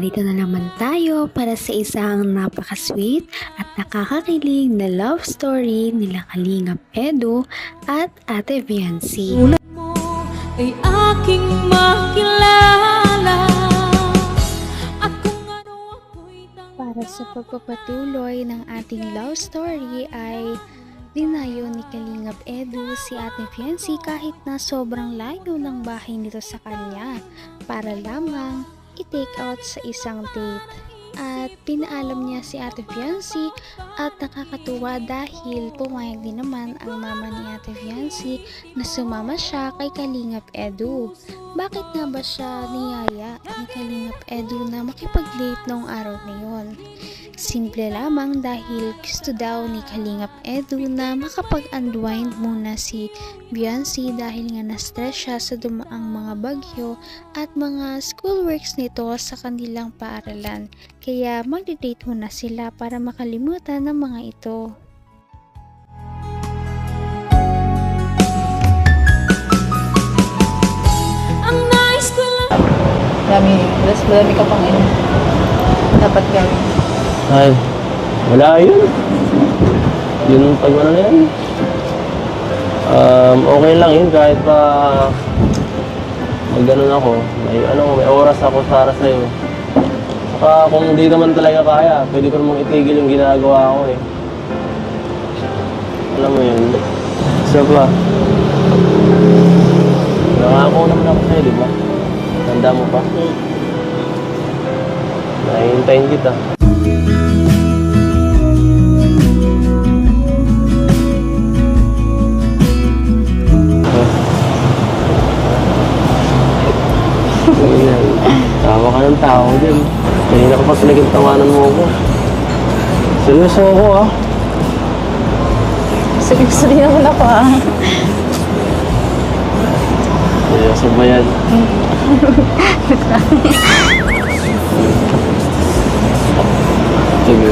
Narito na naman tayo para sa isang napaka-sweet at nakakakilig na love story nila Kalingap Edu at Ate Viancy. Sulat mo ay aking makilala at kung ano ako'y Para sa pagpapatuloy ng ating love story ay dinayo ni Kalingap Edu si Ate Viancy kahit na sobrang layo ng bahay nito sa kanya para lamang i-take out sa isang date. At pinaalam niya si Ate Viancy at nakakatuwa dahil pumayag din naman ang mama ni Ate Viancy na sumama siya kay Kalingap Edu. Bakit nga ba siya niyaya ni Kalingap Edu na makipag-date noong araw na yon? Simple lamang dahil gusto daw ni Kalingap Edu na makapag-unwind muna si Viancy dahil nga na-stress siya sa dumaang mga bagyo at mga schoolworks nito sa kanilang paaralan. Kaya magde-date muna sila para makalimutan ng mga ito. ang nais ko lang. Madami ka pang dapat gawin. Ay, wala yun. Yun pag ano na yan. Okay lang yun kahit pa mag-ganon ako. May oras ako para sa'yo. Saka kung hindi naman talaga kaya, pwede ko namang itigil yung ginagawa ko eh. Alam mo yun. Isa pa. Nangako naman ako sa'yo, di ba? Tanda mo pa? Nahihintayin kita. Tawa ka ng tao dyan. Kanina ka pa pinagtawanan mo ako. Seryoso ako ah. Seryoso din naman ako Seryoso ba yan? Sige.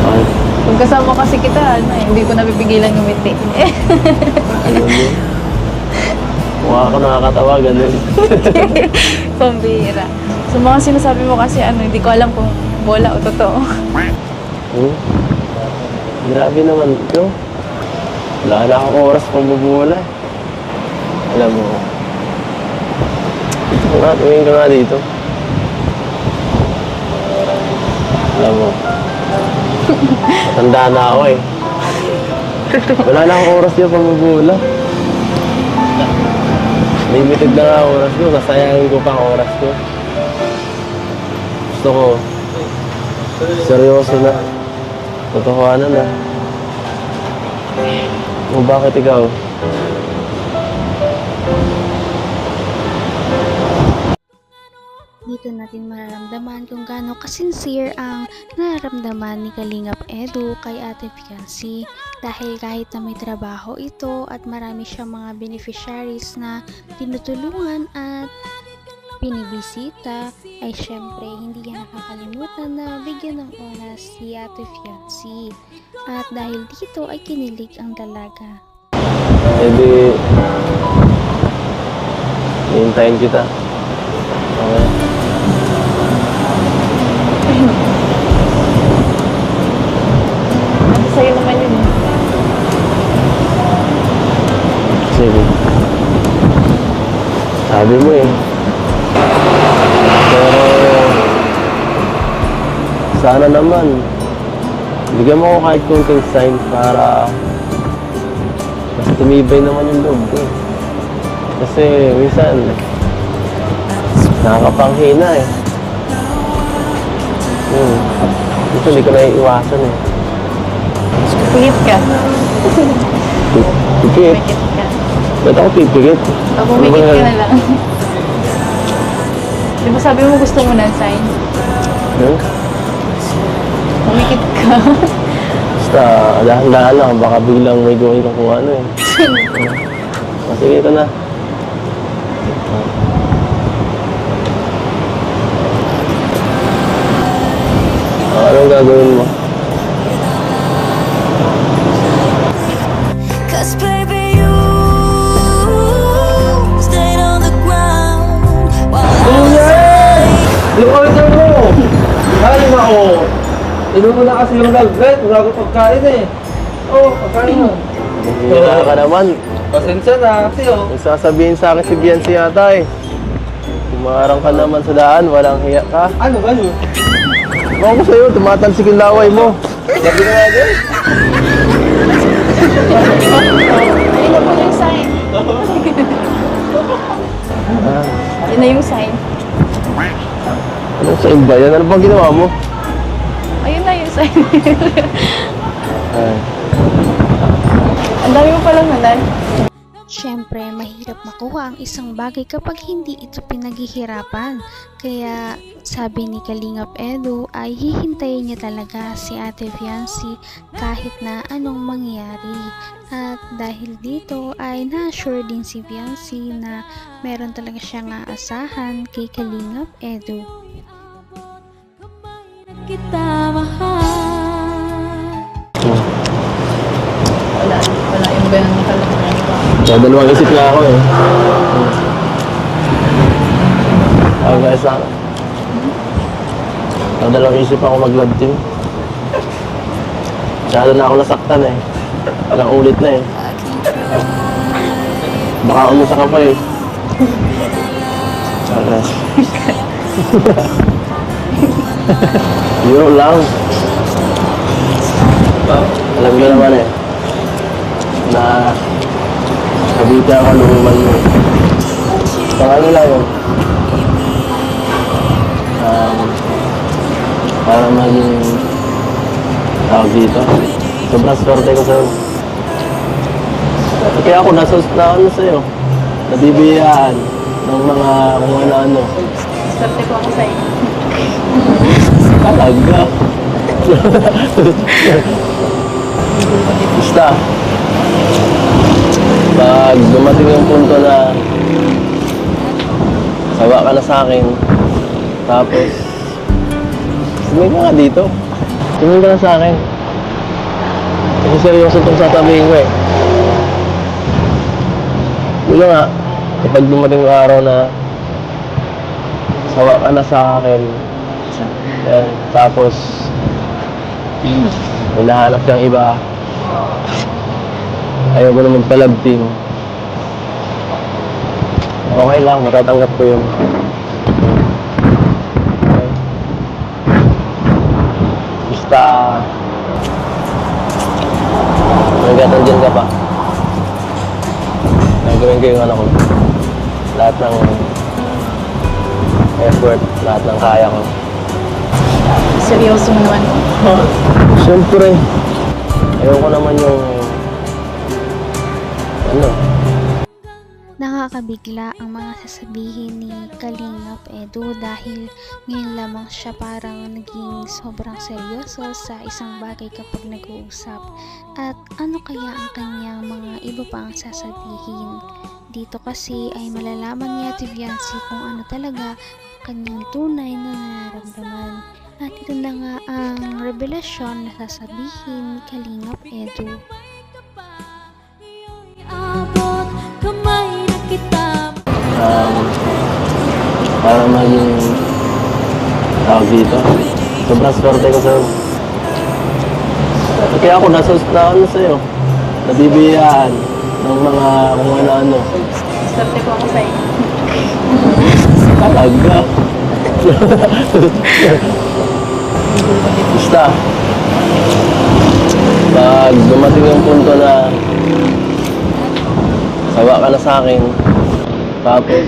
Okay. Kung kasama kasi kita, hindi ko napipigilan ngumiti. Ano mo? Mukha ako nakakatawa, ganun. Pambira. So mga sinasabi mo kasi hindi ko alam kung bola o totoo. Grabe naman ito. Wala na akong oras pang bubula. Alam mo. Tumingin ka nga dito. Alam mo. Matanda na ako eh. Wala na akong oras yung pang bubula. Limited na nga oras ko. Kasayangin ko pa ang oras ko. Gusto ko. Seryoso na. Totohanan na. O bakit ikaw? Dito natin mararamdaman kung gaano kasincere ang nararamdaman ni Kalingap Edu kay Ate Viancy dahil kahit na may trabaho ito at marami siyang mga beneficiaries na tinutulungan at binibisita ay syempre hindi niya nakakalimutan na bigyan ng oras si Ate Viancy at dahil dito ay kinilig ang dalaga. Eh di... Hihintayin kita. Okay. Sa'yo naman yun. Sige. Sabi mo eh. Pero... Sana naman. Bigyan mo ko kahit konting sign para... Mas tumibay naman yung loob ko. Kasi minsan... Nakakapanghina eh. Ito hindi ko naiiwasan eh. Pigit ka. Pipigit? Pigit ka. Ba't ako pipigit? Pumigit ka na lang. Di ba sabi mo gusto mo ng sign? Pumigit ka. Basta, dahan-dahan lang. Baka biglang may gawin ka kung ano eh. Sige ka na. Anong gagawin mo? Cause baby you stayed on the ground while I was Lukoy ka Inom mo na kasi yung velvet, wala ko pagkain eh. Oo, pagkain mo. Hira ka naman. Pasensya na kasi oh. May sasabihin sa akin si Biancy yata eh. Kumarang ka naman sa daan, walang hiya ka. Ano ba yun? Ako ko sa'yo, tumatalsik yung laway mo. Sabi na nga din. Ayun na po yung sign. Ayun na yung sign. Anong sign ba yan? Ano bang ginawa mo? Ayun na yung sign. Ay. Ang dami mo palang nanay. Siyempre, mahirap makuha ang isang bagay kapag hindi ito pinaghihirapan. Kaya sabi ni Kalingap Edu ay hihintayin niya talaga si Ate Fiancy kahit na anong mangyari. At dahil dito ay na-assure din si Fiancy na meron talaga siyang aasahan kay Kalingap Edu. Kita mahal. Wala yung ganun na kalagayan. Kaya dalawang isip nga ako eh. Ako guys lang. Kaya dalawang isip ako mag-love team. Masyado na ako nasaktan eh. Ilang ulit na eh. Baka umusa ka pa eh. Tsaka. Yun lang. Alam ko naman eh. Na kabita ako lumuman mo. Pang ano lang yun. Para maging tawag dito. Sobrang swerte ko sa'yo. Kaya ako na ano sa'yo. Nabibiyaan ng mga kung ano-ano. Swerte po ako sa'yo. Talaga. Basta. Pag dumating yung punto na sawa ka na sa akin, tapos tumingin ka nga dito. Tumingin ka na sa akin. Kasi seryoso itong sasabihin ko eh. Wala nga, kapag dumating yung araw na sawa ka na sa akin, yan, tapos hinahanap kang iba, ayaw ko na magpa-love team. Okay lang, matatanggap ko yun. Okay. Basta hanggang nandiyan ka pa, gagawin ko yung ano ko. Lahat ng effort, lahat ng kaya ko. Seryoso mo naman. Siyempre, ayaw ko naman yung ano. Nakakabigla ang mga sasabihin ni Kalingap Edu dahil ngayon lamang siya parang naging sobrang seryoso sa isang bagay kapag nag-uusap. At ano kaya ang kanyang mga iba pang sasabihin? Dito kasi ay malalaman ni Ate Fiancy kung ano talaga kanyang tunay na nararamdaman. At ito na nga ang revelasyon na sasabihin ni Kalingap Edu. Abot kamay na kita. Para maging tawag dito. Sobrang swerte ko sa'yo. Kaya ako na ano sa'yo. Nabibiyaan ng mga kung ano-ano. Swerte po ako sa'yo. Talaga. Basta. Pag dumating yung punto na sawa ka na sa akin, tapos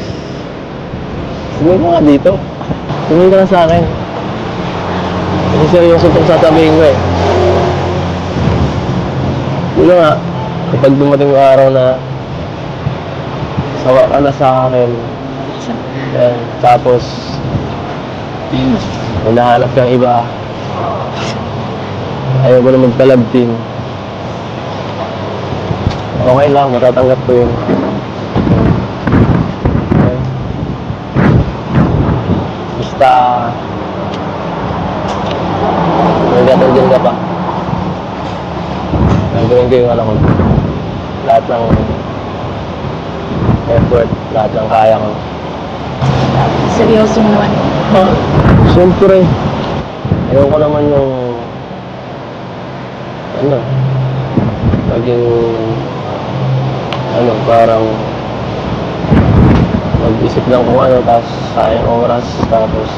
tumingin ka nga dito. Tumingin ka na sa akin. Kasi seryoso itong sasabihin ko eh. Wala nga, kapag dumating yung araw na sawa ka na sa akin, yan, tapos hinahanap kang iba, ayaw ko na magpa-love team. Okay lang, matatanggap ko yun. Okay. Basta hanggang nandiyan ka pa, gagawin ko yung ano ko. Lahat ng effort, lahat ng kaya ko. Seryoso mo naman. Siyempre, ayaw ko naman yung ano, maging, ano, parang, mag-isip lang kung ano, tapos sayang oras, tapos,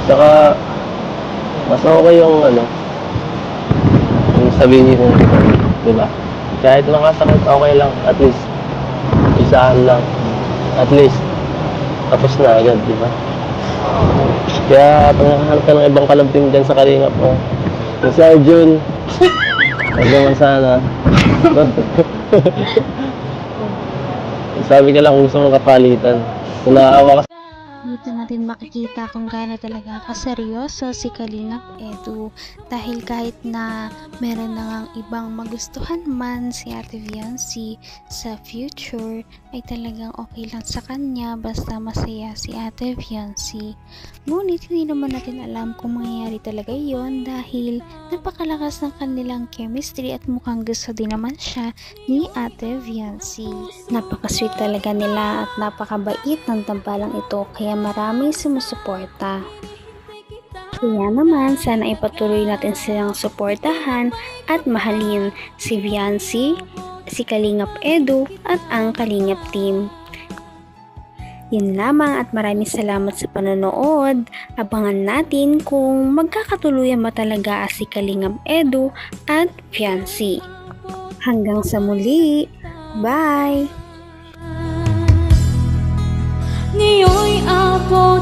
saka, mas okay yung, ano, yung sabihin niyo, di ba? Kahit makasakit, okay lang, at least, isahan lang, at least, tapos na agad, di ba? Kaya, pag nakahanap ka ng ibang kalabting dyan sa Kalingap mo, yung si Arjun, huwag naman sana. Sabi ka lang kung gusto mong kapalitan. Kung naaawa ka Dito natin makikita kung gaano talaga kaseryoso si Kalingap Edu, dahil kahit na meron na ngang ibang magustuhan man si Ate Viancy sa future, ay talagang okay lang sa kanya basta masaya si Ate Viancy. Ngunit hindi naman natin alam kung mangyayari talaga yon, dahil napakalakas ng kanilang chemistry at mukhang gusto din naman siya ni Ate Viancy. Napakasweet talaga nila at napakabait ng tambalang ito, kaya maraming sumusuporta. Kaya naman, sana ipatuloy natin silang suportahan at mahalin si Viancy, si Kalingap Edu at ang Kalingap team. Yun lamang at maraming salamat sa panonood. Abangan natin kung magkakatuluyan ba talaga si Kalingap Edu at Viancy. Hanggang sa muli. Bye! Ngayon'y abot